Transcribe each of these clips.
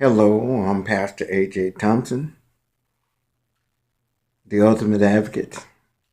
Hello, I'm Pastor Aj Thompson, the Ultimate Advocate,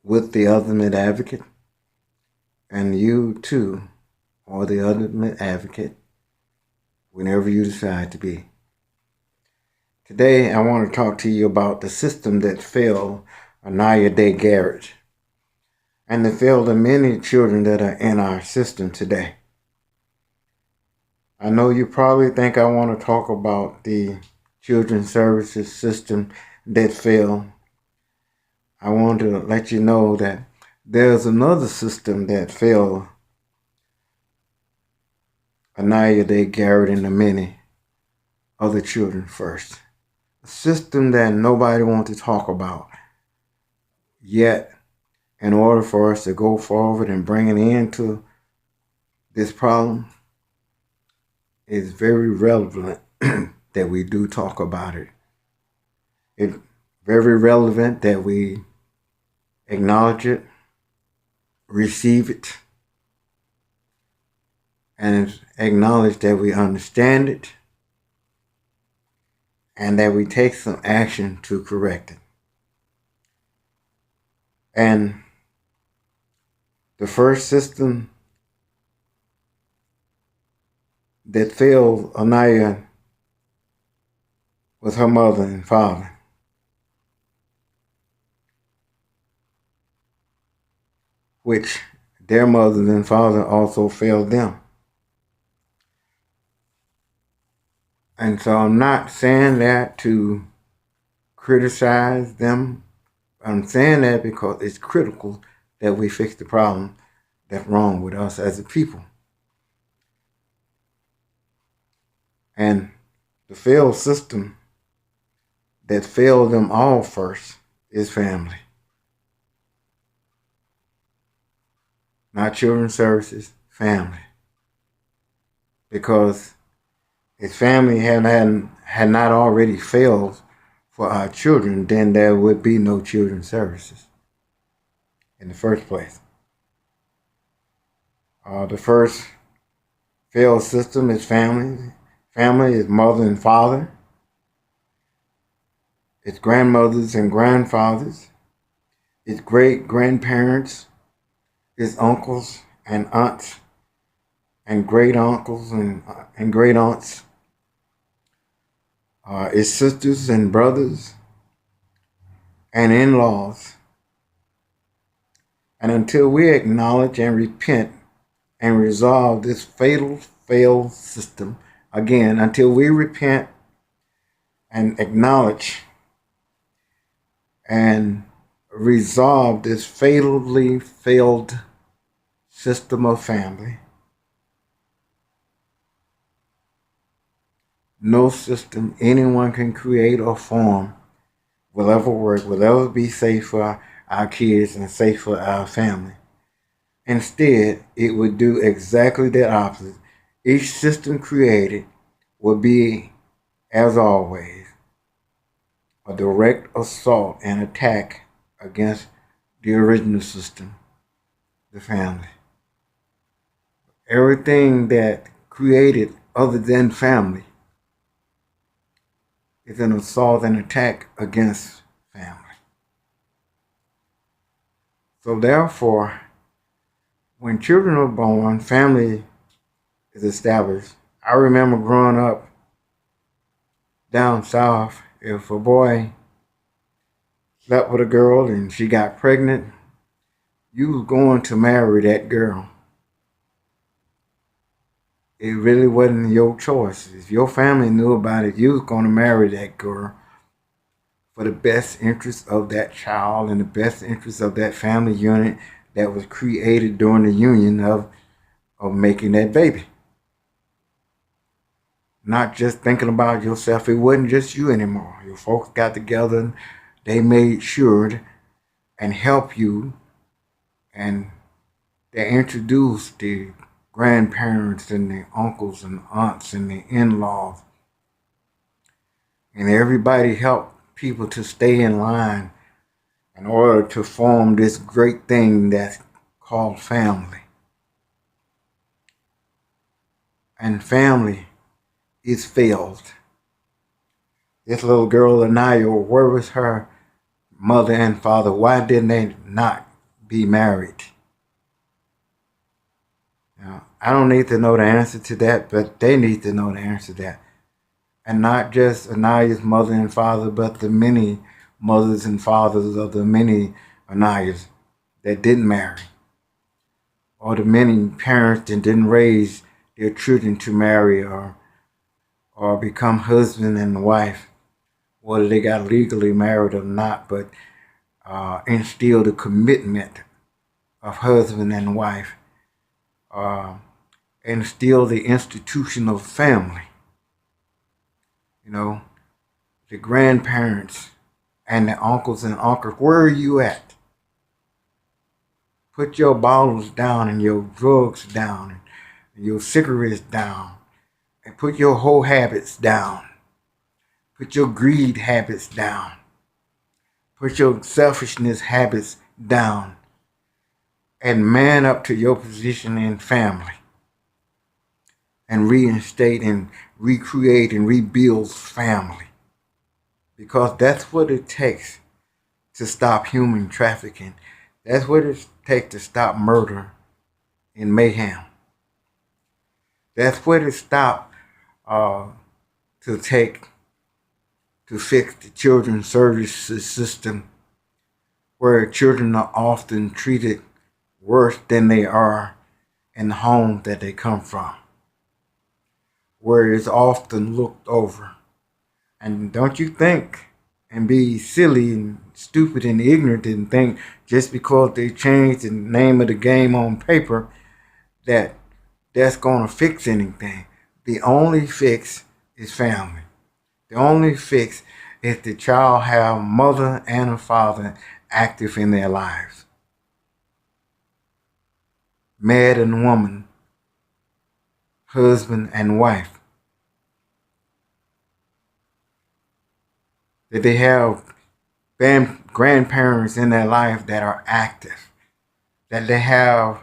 with the Ultimate Advocate, and you too are the Ultimate Advocate whenever you decide to be. Today, I want to talk to you about the system that failed Aniya Garretts and that failed the many children that are in our system today. I know you probably think I want to talk about the children's services system that failed. I want to let you know that there's another system that failed Aniya Garrett and the many other children first. A system that nobody wants to talk about. Yet, in order for us to go forward and bring an end to this problem, it's very relevant that we do talk about it. It's very relevant that we acknowledge it, receive it, and acknowledge that we understand it and that we take some action to correct it. And the first system that failed Aniya was her mother and father, which their mother and father also failed them. And so I'm not saying that to criticize them. I'm saying that because it's critical that we fix the problem that's wrong with us as a people. And the failed system that failed them all first is family. Not children's services, family. Because if family had not already failed for our children, then there would be no children's services in the first place. The first failed system is family. Family is mother and father. It's grandmothers and grandfathers. It's great-grandparents. It's uncles and aunts and great uncles and great aunts. It's sisters and brothers and in-laws. And until we acknowledge and repent and resolve this fatal failed system, again, until we repent and acknowledge and resolve this fatally failed system of family, no system anyone can create or form will ever work, will ever be safe for our kids and safe for our family. Instead, it would do exactly the opposite. Each system created will be, as always, a direct assault and attack against the original system, the family. Everything that created other than family is an assault and attack against family. So therefore, when children are born, family is established. I remember growing up down south, if a boy slept with a girl and she got pregnant, you was going to marry that girl. It really wasn't your choice. If your family knew about it, you was going to marry that girl for the best interest of that child and the best interest of that family unit that was created during the union of making that baby. Not just thinking about yourself. It wasn't just you anymore. Your folks got together and they made sure and help you, and they introduced the grandparents and the uncles and aunts and the in-laws. And everybody helped people to stay in line in order to form this great thing that's called family. And family is failed. This little girl, Aniya, where was her mother and father? Why didn't they not be married? Now, I don't need to know the answer to that, but they need to know the answer to that. And not just Aniya's mother and father, but the many mothers and fathers of the many Aniyas that didn't marry, or the many parents that didn't raise their children to marry or become husband and wife, whether they got legally married or not, but instill the commitment of husband and wife, instill the institution of family. You know, the grandparents and the uncles and uncles, where are you at? Put your bottles down and your drugs down and your cigarettes down and put your whole habits down. Put your greed habits down. Put your selfishness habits down and man up to your position in family and reinstate and recreate and rebuild family, because that's what it takes to stop human trafficking. That's what it takes to stop murder and mayhem. That's what it stops to fix the children's services system, where children are often treated worse than they are in the home that they come from, where it's often looked over. And don't you think and be silly and stupid and ignorant and think just because they changed the name of the game on paper that that's going to fix anything. The only fix is family. The only fix is the child have a mother and a father active in their lives. Man and woman, husband and wife. That they have grandparents in their life that are active. That they have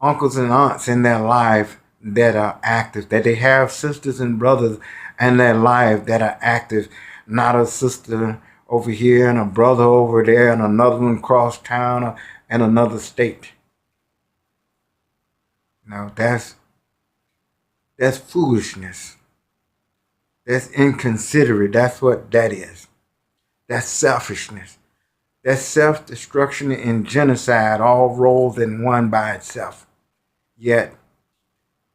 uncles and aunts in their life that are active. That they have sisters and brothers in their life that are active. Not a sister over here and a brother over there and another one across town or in another state. No, that's foolishness. That's inconsiderate. That's what that is. That's selfishness. That's self-destruction and genocide all rolled in one by itself. Yet,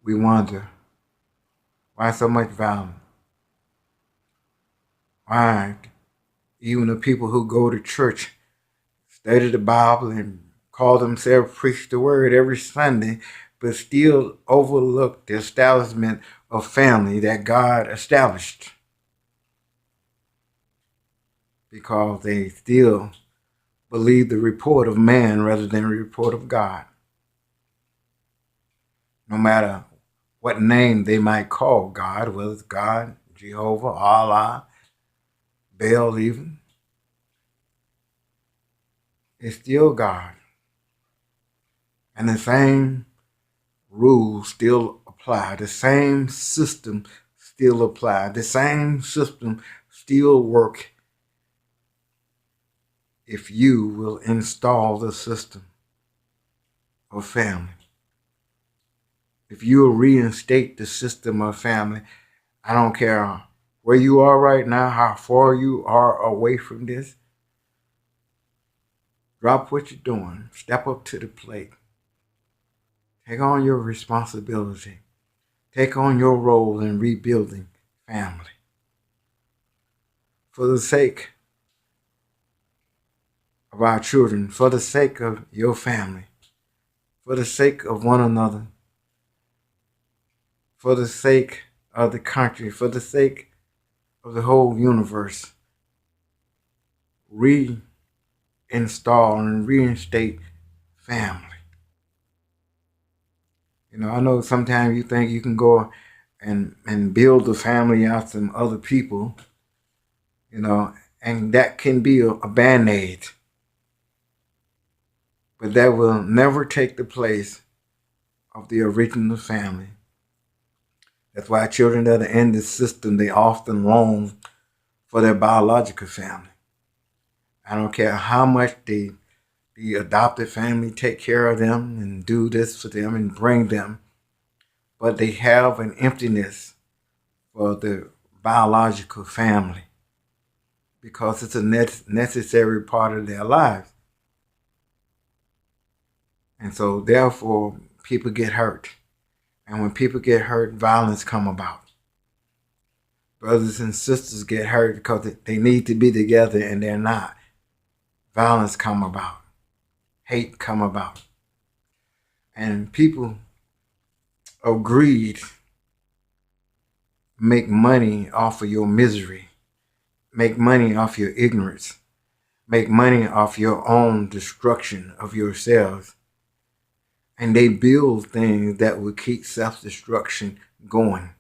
we wonder, why so much violence? Why even the people who go to church, study the Bible, and call themselves preach the word every Sunday, but still overlook the establishment of family that God established, because they still believe the report of man rather than the report of God. No matter what name they might call God, whether it's God, Jehovah, Allah, Baal even, it's still God. And the same rules still apply. The same system still apply. The same system still work if you will install the system of family. If you will reinstate the system of family, I don't care where you are right now, how far you are away from this. Drop what you're doing. Step up to the plate. Take on your responsibility. Take on your role in rebuilding family. For the sake of our children, for the sake of your family, for the sake of one another, for the sake of the country, for the sake of the whole universe, reinstall and reinstate family. You know, I know sometimes you think you can go and build a family out some other people, you know, and that can be a band-aid. But that will never take the place of the original family. That's why children that are in this system, they often long for their biological family. I don't care how much the adopted family take care of them and do this for them and bring them, but they have an emptiness for the biological family because it's a necessary part of their lives. And so therefore, people get hurt. And when people get hurt, violence come about. Brothers and sisters get hurt because they need to be together and they're not. Violence come about. Hate come about. And people of greed make money off of your misery, make money off your ignorance, make money off your own destruction of yourselves. And they build things that will keep self-destruction going.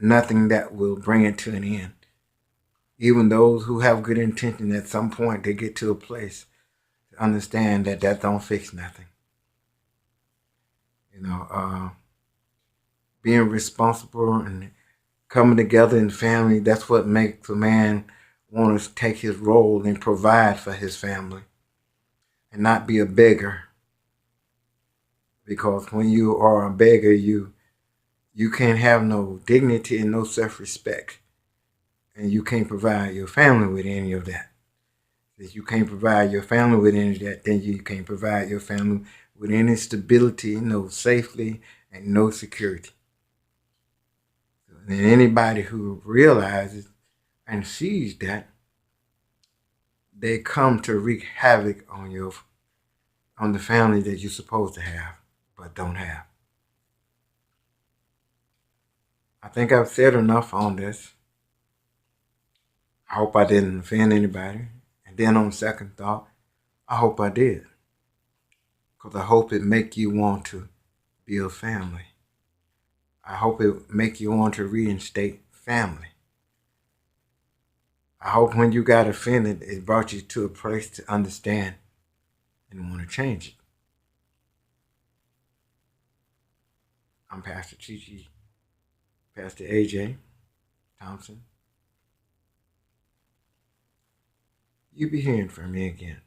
Nothing that will bring it to an end. Even those who have good intention, at some point they get to a place to understand that don't fix nothing. Being responsible and coming together in family, that's what makes a man want to take his role and provide for his family and not be a beggar. Because when you are a beggar, you can't have no dignity and no self-respect. And you can't provide your family with any of that. If you can't provide your family with any of that, then you can't provide your family with any stability, no safety, and no security. And anybody who realizes and sees that, they come to wreak havoc on the family that you're supposed to have, but don't have. I think I've said enough on this. I hope I didn't offend anybody. And then on second thought, I hope I did. Because I hope it make you want to build family. I hope it make you want to reinstate family. I hope when you got offended, it brought you to a place to understand and want to change it. I'm Pastor Pastor Aj Thompson. You'll be hearing from me again.